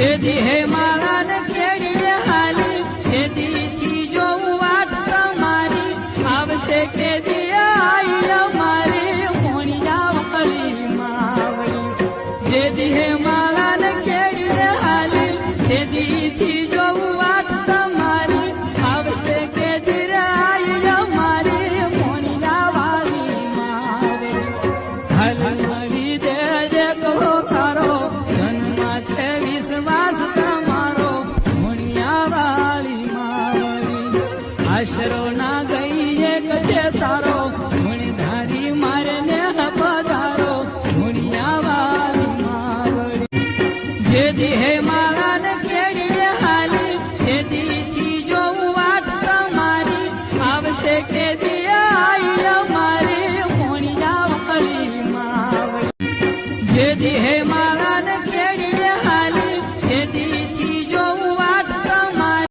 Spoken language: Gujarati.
જેદી હે મારા ને કેડી હાલી જેદી જોઉં વાત તમારી આવશે કેદી આઈ અમારી મોણિયા વાળી માવડી જેદી હે મારા ને કેડી હાલી જેદી જોઉં વાત તમારી આવશે કેદી આઈ અમારી મોણિયા વાળી માવડી હલમરી દેજે કહો તારો જન્મ છે વિશ્વાસ તમારો મોણિયા વાળી માવડી આશરો ના ગઈ એક છે તારો ગુણધારી મારે ને પધારો મોણિયા વાળી માવડી જેદી હે મારા